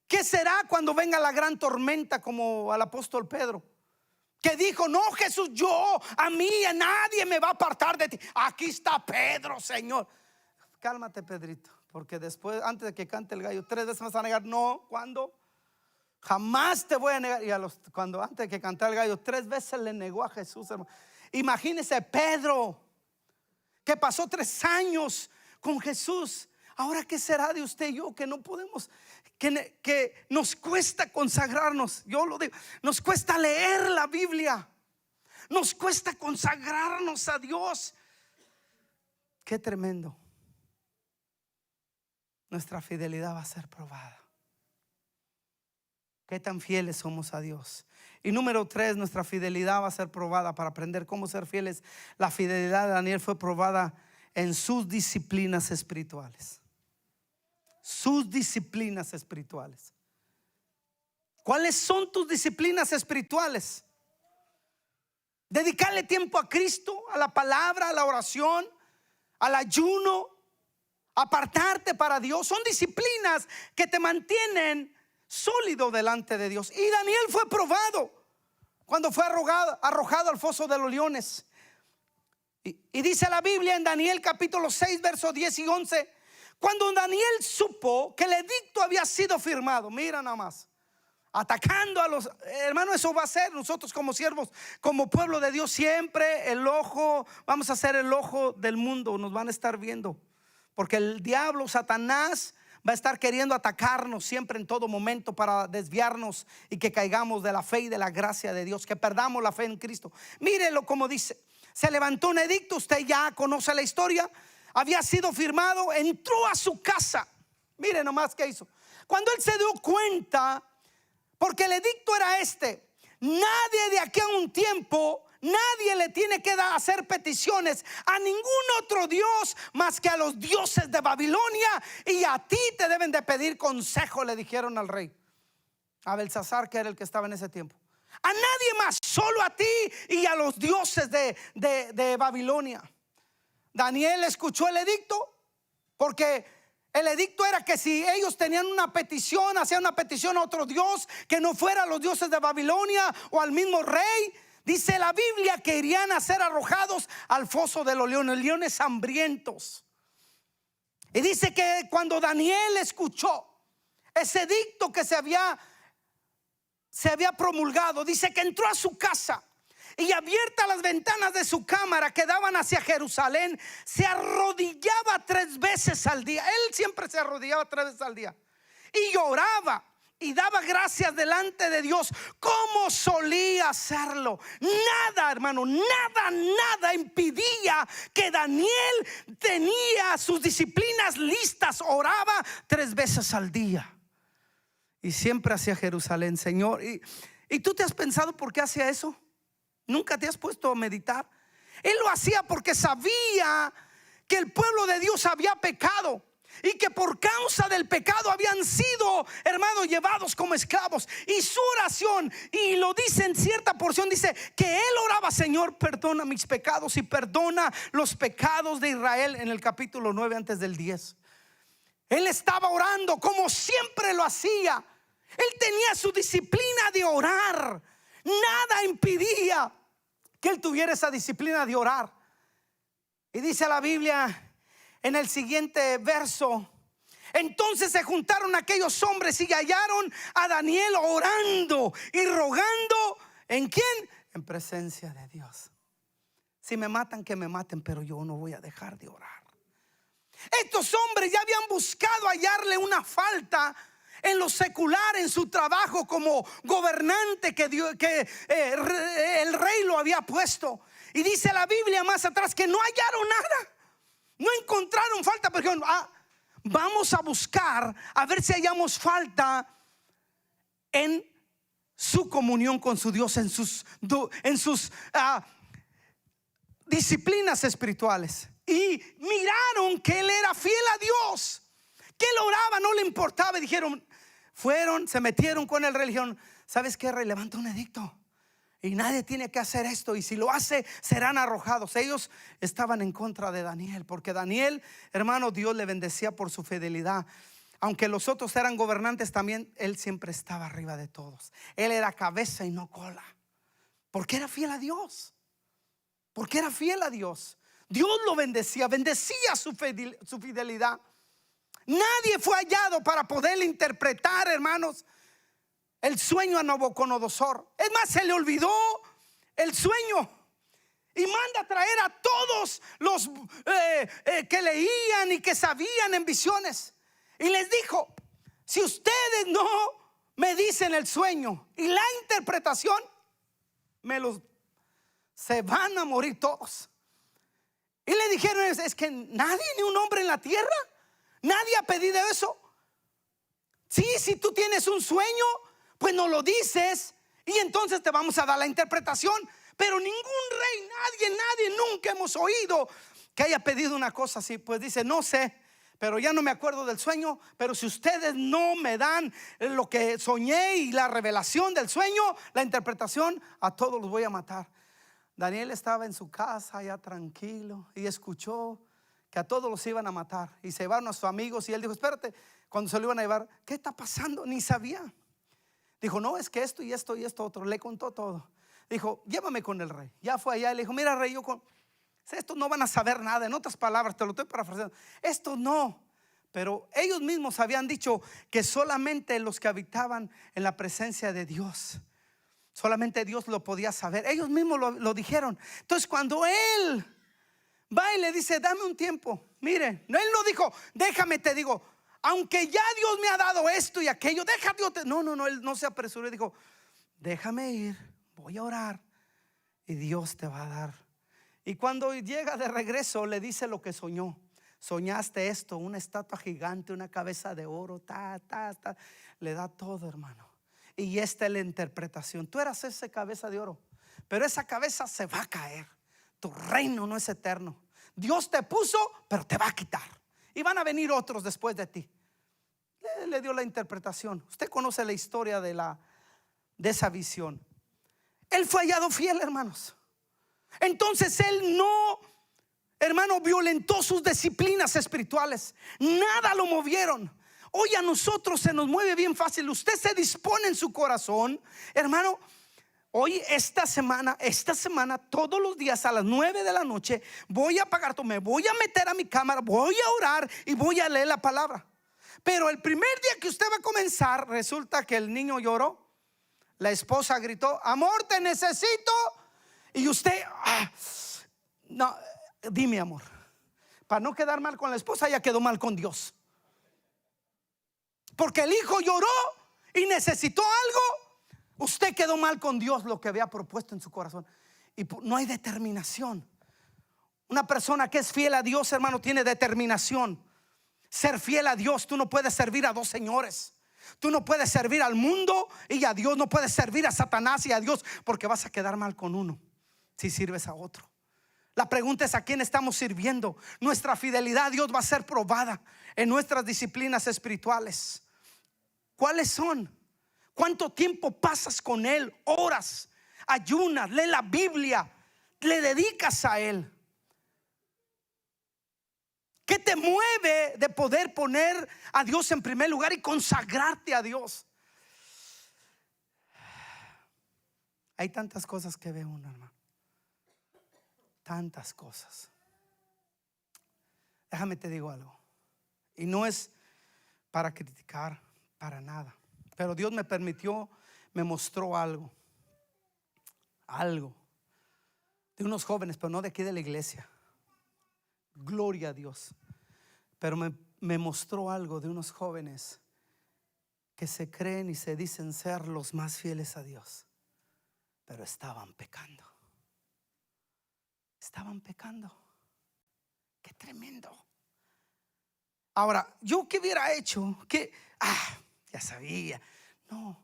¿qué será cuando venga la gran tormenta, como al apóstol Pedro, que dijo: no, Jesús, a nadie me va a apartar de ti? Aquí está Pedro, Señor. Cálmate, Pedrito, porque después, antes de que cante el gallo, 3 veces me vas a negar. No, ¿cuándo? Jamás te voy a negar. Y antes de que cantara el gallo, 3 veces le negó a Jesús, hermano. Imagínese Pedro, que pasó 3 años con Jesús. Ahora, ¿qué será de usted y yo, que no podemos, que nos cuesta consagrarnos? Yo lo digo, nos cuesta leer la Biblia, nos cuesta consagrarnos a Dios. Qué tremendo. nuestra fidelidad va a ser probada. ¿Qué tan fieles somos a Dios? Y número 3, nuestra fidelidad va a ser probada. Para aprender cómo ser fieles, la fidelidad de Daniel fue probada en sus disciplinas espirituales. Sus disciplinas espirituales. ¿Cuáles son tus disciplinas espirituales? Dedicarle tiempo a Cristo, a la palabra, a la oración, al ayuno, apartarte para Dios. Son disciplinas que te mantienen sólido delante de Dios. Y Daniel fue probado cuando fue arrojado al foso de los leones. Y dice la Biblia en Daniel capítulo 6 versos 10 y 11: cuando Daniel supo que el edicto había sido firmado, mira nada más, atacando a los hermanos. Eso va a ser nosotros como siervos, como pueblo de Dios, siempre el ojo, vamos a ser el ojo del mundo, nos van a estar viendo, porque el diablo, Satanás, va a estar queriendo atacarnos siempre en todo momento para desviarnos y que caigamos de la fe y de la gracia de Dios, que perdamos la fe en Cristo. Mírelo como dice: se levantó un edicto, usted ya conoce la historia, había sido firmado, entró a su casa. Mire nomás qué hizo. Cuando él se dio cuenta, porque el edicto era este: nadie de aquí a un tiempo, nadie le tiene que hacer peticiones a ningún otro Dios más que a los dioses de Babilonia, y a ti te deben de pedir consejo, le dijeron al rey, a Belsasar, que era el que estaba en ese tiempo. A nadie más, solo a ti y a los dioses de Babilonia. Daniel escuchó el edicto, porque el edicto era que si ellos tenían una petición, hacían una petición a otro Dios que no fuera a los dioses de Babilonia o al mismo rey, dice la Biblia que irían a ser arrojados al foso de los leones, leones hambrientos. Y dice que cuando Daniel escuchó ese edicto que se había promulgado, dice que entró a su casa y, abiertas las ventanas de su cámara que daban hacia Jerusalén, se arrodillaba 3 veces al día. Él siempre se arrodillaba 3 veces al día y lloraba y daba gracias delante de Dios, como solía hacerlo. Nada, hermano, nada impidía que Daniel tenía sus disciplinas listas. Oraba 3 veces al día y siempre hacia Jerusalén, Señor. ¿Y tú te has pensado por qué hacía eso? ¿Nunca te has puesto a meditar? Él lo hacía porque sabía que el pueblo de Dios había pecado y que por causa del pecado habían sido, hermanos, llevados como esclavos. Y su oración, y lo dice en cierta porción, dice que él oraba: Señor, perdona mis pecados y perdona los pecados de Israel, en el capítulo 9 antes del 10. Él estaba orando como siempre lo hacía. Él tenía su disciplina de orar. Nada impidía que él tuviera esa disciplina de orar. Y dice la Biblia en el siguiente verso: entonces se juntaron aquellos hombres y hallaron a Daniel orando y rogando. ¿En quién? En presencia de Dios. Si me matan, que me maten, pero yo no voy a dejar de orar. Estos hombres ya habían buscado hallarle una falta en lo secular, en su trabajo como gobernante que el rey lo había puesto. Y dice la Biblia más atrás que no hallaron nada, no encontraron falta, pero dijeron: vamos a buscar a ver si hallamos falta en su comunión con su Dios, en sus disciplinas espirituales. Y miraron que él era fiel a Dios, que él oraba, no le importaba. Y dijeron, se metieron con el rey, dijeron: ¿sabes qué, rey? Levanta un edicto y nadie tiene que hacer esto, y si lo hace serán arrojados. Ellos estaban en contra de Daniel, porque Daniel, hermano, Dios le bendecía por su fidelidad. Aunque los otros eran gobernantes, también él siempre estaba arriba de todos. Él era cabeza y no cola, porque era fiel a Dios. Porque era fiel a Dios. Dios lo bendecía su fidelidad. Nadie fue hallado para poder interpretar, hermanos, el sueño a Nabucodonosor. Es más, se le olvidó el sueño y manda a traer a todos los que leían y que sabían en visiones, y les dijo: si ustedes no me dicen el sueño y la interpretación, se van a morir todos. Y le dijeron: es que nadie, ni un hombre en la tierra, Nadie ha pedido eso. Sí, si tú tienes un sueño, pues nos lo dices y entonces te vamos a dar la interpretación. Pero ningún rey, nadie, nunca hemos oído que haya pedido una cosa así. Pues dice, no sé, pero ya no me acuerdo del sueño. Pero si ustedes no me dan lo que soñé y la revelación del sueño, la interpretación, a todos los voy a matar. Daniel estaba en su casa ya tranquilo y escuchó que a todos los iban a matar. Y se llevaron a sus amigos y él dijo, espérate. Cuando se lo iban a llevar, ¿qué está pasando? Ni sabía. Dijo, no, es que esto y esto y esto otro. Le contó todo. Dijo, llévame con el rey. Ya fue allá y le dijo, mira rey, estos no van a saber nada. En otras palabras, te lo estoy parafraseando, estos no. Pero ellos mismos habían dicho que solamente los que habitaban en la presencia de Dios, solamente Dios lo podía saber. Ellos mismos lo dijeron. Entonces cuando él va y le dice, dame un tiempo. Mire, él no dijo, déjame te digo, aunque ya Dios me ha dado esto y aquello, deja Dios. No, él no se apresuró. Dijo, déjame ir, voy a orar y Dios te va a dar. Y cuando llega de regreso le dice lo que soñó. Soñaste esto, una estatua gigante, una cabeza de oro, le da todo, hermano. Y esta es la interpretación. Tú eras esa cabeza de oro, pero esa cabeza se va a caer. Tu reino no es eterno. Dios te puso, pero te va a quitar. Y van a venir otros después de ti. Le dio la interpretación. Usted conoce la historia de esa visión. Él fue hallado fiel, hermanos. Entonces él no, hermano, violentó sus disciplinas espirituales. Nada lo movieron. Hoy a nosotros se nos mueve bien fácil. Usted se dispone en su corazón, hermano. Hoy, esta semana, todos los días a las 9 de la noche voy a apagar todo, me voy a meter a mi cámara, voy a orar y voy a leer la palabra. Pero el primer día que usted va a comenzar, resulta que el niño lloró, la esposa gritó, amor, te necesito. Y usted, no, dime amor, para no quedar mal con la esposa, ya quedó mal con Dios. Porque el hijo lloró y necesitó algo. Usted quedó mal con Dios, lo que había propuesto en su corazón. Y no hay determinación. Una persona que es fiel a Dios, hermano, tiene determinación. Ser fiel a Dios, tú no puedes servir a dos señores. Tú no puedes servir al mundo y a Dios. No puedes servir a Satanás y a Dios, porque vas a quedar mal con uno si sirves a otro. La pregunta es, ¿a quién estamos sirviendo? Nuestra fidelidad a Dios va a ser probada en nuestras disciplinas espirituales. ¿Cuáles son? ¿Cuánto tiempo pasas con Él? Oras, ayunas, lee la Biblia, le dedicas a Él. ¿Qué te mueve de poder poner a Dios en primer lugar y consagrarte a Dios? Hay tantas cosas que ve uno, hermano. Tantas cosas. Déjame te digo algo. Y no es para criticar, para nada. Pero Dios me permitió, me mostró algo de unos jóvenes, pero no de aquí de la iglesia. Gloria a Dios. Pero me mostró algo de unos jóvenes que se creen y se dicen ser los más fieles a Dios, pero estaban pecando. Estaban pecando. Qué tremendo. Ahora, ¿yo qué hubiera hecho? Ya sabía. No,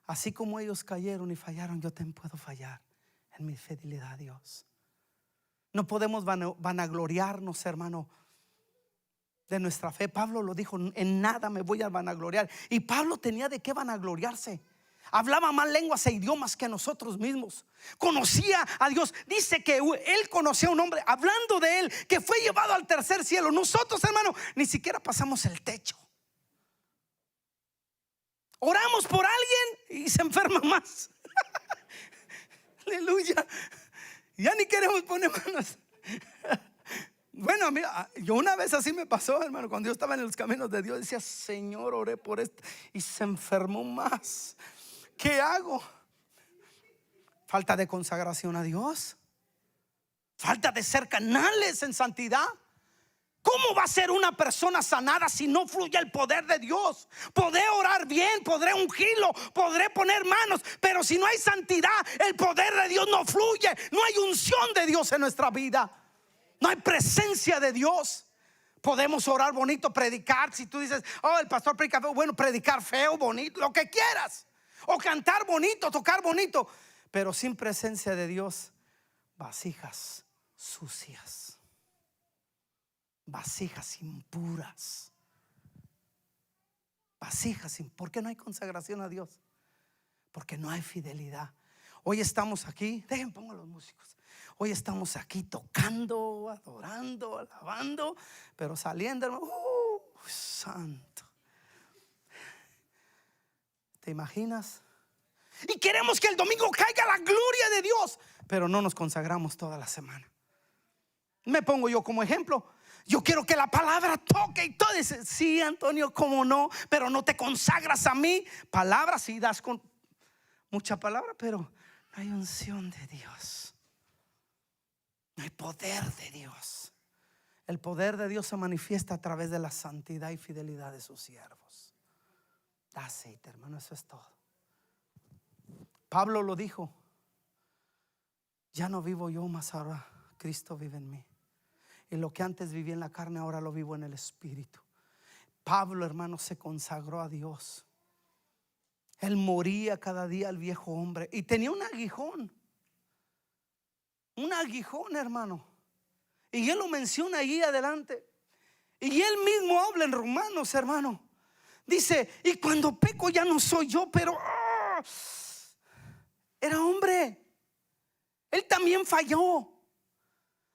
así como ellos cayeron y fallaron, yo también puedo fallar en mi fidelidad a Dios. No podemos vanagloriarnos, hermano, de nuestra fe. Pablo lo dijo, en nada me voy a vanagloriar. Y Pablo tenía de qué vanagloriarse. Hablaba más lenguas e idiomas que nosotros mismos. Conocía a Dios. Dice que él conocía a un hombre, hablando de él, que fue llevado al tercer cielo. Nosotros, hermano, ni siquiera pasamos el techo. Oramos por alguien y se enferma más. Aleluya. Ya ni queremos poner manos. Bueno, mira, yo una vez así me pasó, hermano. Cuando yo estaba en los caminos de Dios, decía, Señor, oré por esto, y se enfermó más. ¿Qué hago? Falta de consagración a Dios. Falta de ser canales en santidad. ¿Cómo va a ser una persona sanada si no fluye el poder de Dios? Podré orar bien, podré ungirlo, podré poner manos, pero si no hay santidad, el poder de Dios no fluye. No hay unción de Dios en nuestra vida. No hay presencia de Dios. Podemos orar bonito, predicar. Si tú dices, oh, el pastor predica feo, bueno, predicar feo, bonito, lo que quieras. O cantar bonito, tocar bonito. Pero sin presencia de Dios, vasijas sucias, vasijas impuras, vasijas. ¿Por qué no hay consagración a Dios? Porque no hay fidelidad. Hoy estamos aquí, dejen pongo a los músicos. Hoy estamos aquí tocando, adorando, alabando, pero saliendo, santo. ¿Te imaginas? Y queremos que el domingo caiga la gloria de Dios, pero no nos consagramos toda la semana. Me pongo yo como ejemplo. Yo quiero que la palabra toque y todo. Dice, sí, Antonio, cómo no, pero no te consagras a mí. Palabras sí das con mucha palabra, pero no hay unción de Dios. No hay poder de Dios. El poder de Dios se manifiesta a través de la santidad y fidelidad de sus siervos. Aceite, hermano, eso es todo. Pablo lo dijo: ya no vivo yo, mas ahora Cristo vive en mí. Y lo que antes vivía en la carne, ahora lo vivo en el Espíritu. Pablo, hermano, se consagró a Dios. Él moría cada día al viejo hombre y tenía un aguijón, hermano. Y él lo menciona ahí adelante. Y él mismo habla en Romanos, hermano. Dice, y cuando peco ya no soy yo, pero era hombre. Él también falló,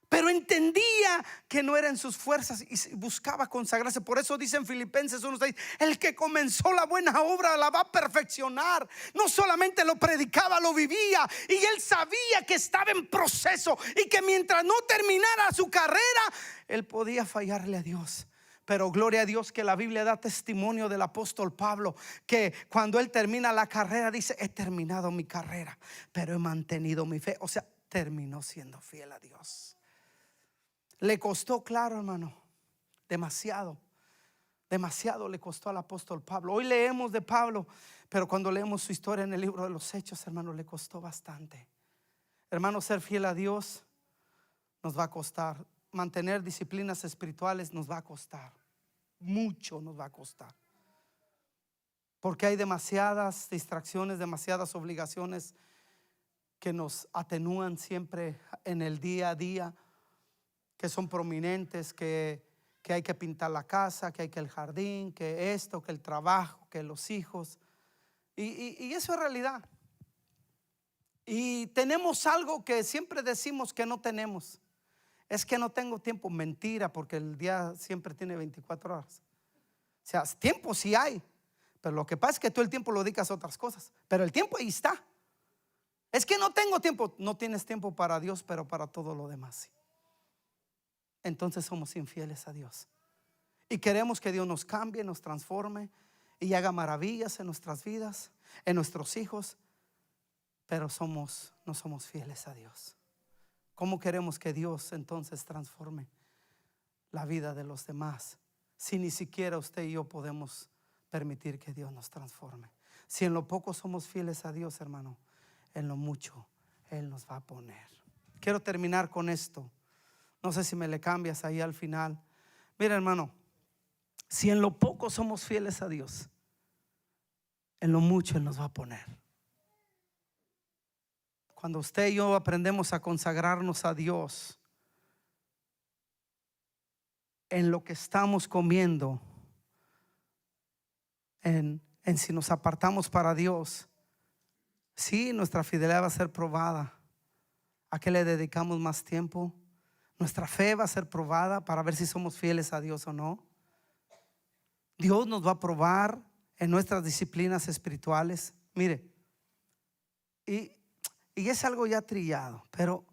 pero entendía que no era en sus fuerzas y buscaba consagrarse. Por eso dice en Filipenses 1:6, el que comenzó la buena obra la va a perfeccionar. No solamente lo predicaba, lo vivía. Y él sabía que estaba en proceso y que mientras no terminara su carrera, él podía fallarle a Dios. Pero gloria a Dios que la Biblia da testimonio del apóstol Pablo, que cuando él termina la carrera dice, he terminado mi carrera, pero he mantenido mi fe. O sea, terminó siendo fiel a Dios. Le costó, claro, hermano, demasiado le costó al apóstol Pablo. Hoy leemos de Pablo, pero cuando leemos su historia en el libro de los Hechos, hermano, le costó bastante. Hermano, ser fiel a Dios nos va a costar. Mantener disciplinas espirituales nos va a costar. Mucho nos va a costar. Porque hay demasiadas distracciones, demasiadas obligaciones que nos atenúan siempre en el día a día, que son prominentes, que hay que pintar la casa, que hay que el jardín, que esto, que el trabajo, que los hijos. Y eso es realidad. Y tenemos algo que siempre decimos que no tenemos. Es que no tengo tiempo. Mentira, porque el día siempre tiene 24 horas. O sea, tiempo sí hay, pero lo que pasa es que tú el tiempo lo dedicas a otras cosas. Pero el tiempo ahí está. Es que no tengo tiempo. No tienes tiempo para Dios, pero para todo lo demás sí. Entonces somos infieles a Dios. Y queremos que Dios nos cambie, nos transforme y haga maravillas en nuestras vidas, en nuestros hijos. Pero no somos fieles a Dios. ¿Cómo queremos que Dios entonces transforme la vida de los demás si ni siquiera usted y yo podemos permitir que Dios nos transforme? Si en lo poco somos fieles a Dios, hermano, en lo mucho Él nos va a poner. Quiero terminar con esto. No sé si me le cambias ahí al final. Mira, hermano, si en lo poco somos fieles a Dios, en lo mucho Él nos va a poner. Cuando usted y yo aprendemos a consagrarnos a Dios en lo que estamos comiendo, en si nos apartamos para Dios, sí, nuestra fidelidad va a ser probada. ¿A qué le dedicamos más tiempo? Nuestra fe va a ser probada para ver si somos fieles a Dios o no. Dios nos va a probar en nuestras disciplinas espirituales. Mire, y es algo ya trillado, pero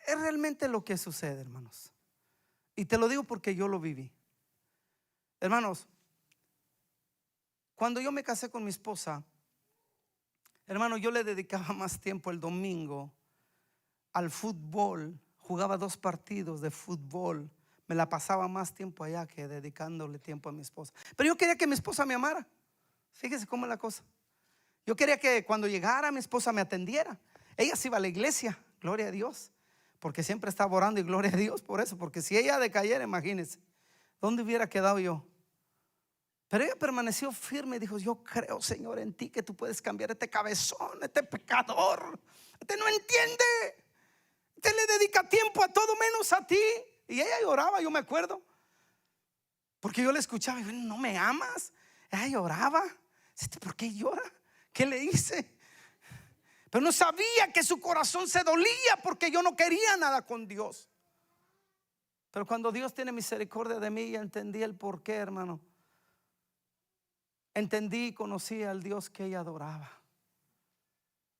es realmente lo que sucede, hermanos. Y te lo digo porque yo lo viví. Hermanos, cuando yo me casé con mi esposa, hermano, yo le dedicaba más tiempo el domingo al fútbol. Jugaba 2 partidos de fútbol. Me la pasaba más tiempo allá que dedicándole tiempo a mi esposa. Pero yo quería que mi esposa me amara. Fíjese cómo es la cosa. Yo quería que cuando llegara mi esposa me atendiera. Ella se iba a la iglesia, gloria a Dios, porque siempre estaba orando y gloria a Dios por eso, porque si ella decayera, imagínense, ¿dónde hubiera quedado yo? Pero ella permaneció firme y dijo: yo creo, Señor, en ti, que tú puedes cambiar este cabezón, este pecador, este no entiende, este le dedica tiempo a todo menos a ti. Y ella lloraba, yo me acuerdo, porque yo le escuchaba y no me amas. Ella lloraba. ¿Por qué llora? ¿Qué le hice? Pero no sabía que su corazón se dolía porque yo no quería nada con Dios. Pero cuando Dios tiene misericordia de mí, ya entendí el porqué, hermano. Entendí y conocí al Dios que ella adoraba.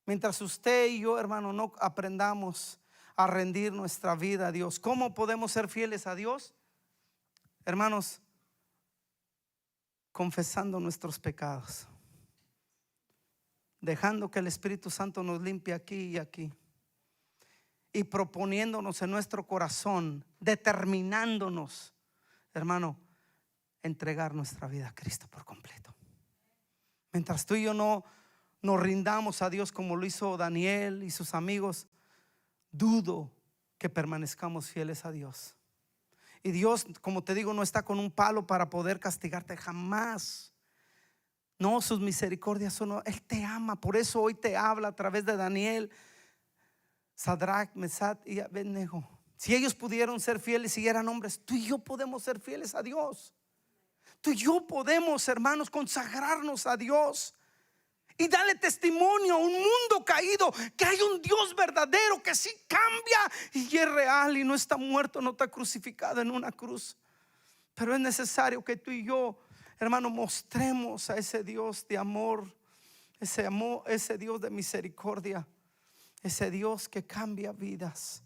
Mientras usted y yo, hermano, no aprendamos a rendir nuestra vida a Dios, ¿cómo podemos ser fieles a Dios? Hermanos, confesando nuestros pecados, dejando que el Espíritu Santo nos limpie aquí y aquí, y proponiéndonos en nuestro corazón, determinándonos, hermano, entregar nuestra vida a Cristo por completo. Mientras tú y yo no nos rindamos a Dios como lo hizo Daniel y sus amigos, dudo que permanezcamos fieles a Dios. Y Dios, como te digo, no está con un palo para poder castigarte, jamás. No, sus misericordias son, Él te ama. Por eso hoy te habla a través de Daniel, Sadrach, Mesach y Abednego. Si ellos pudieron ser fieles y eran hombres, tú y yo podemos ser fieles a Dios. Tú y yo podemos, hermanos, consagrarnos a Dios y darle testimonio a un mundo caído que hay un Dios verdadero que sí cambia y es real y no está muerto, no está crucificado en una cruz. Pero es necesario que tú y yo, hermano, mostremos a ese Dios de amor, ese Dios de misericordia, ese Dios que cambia vidas.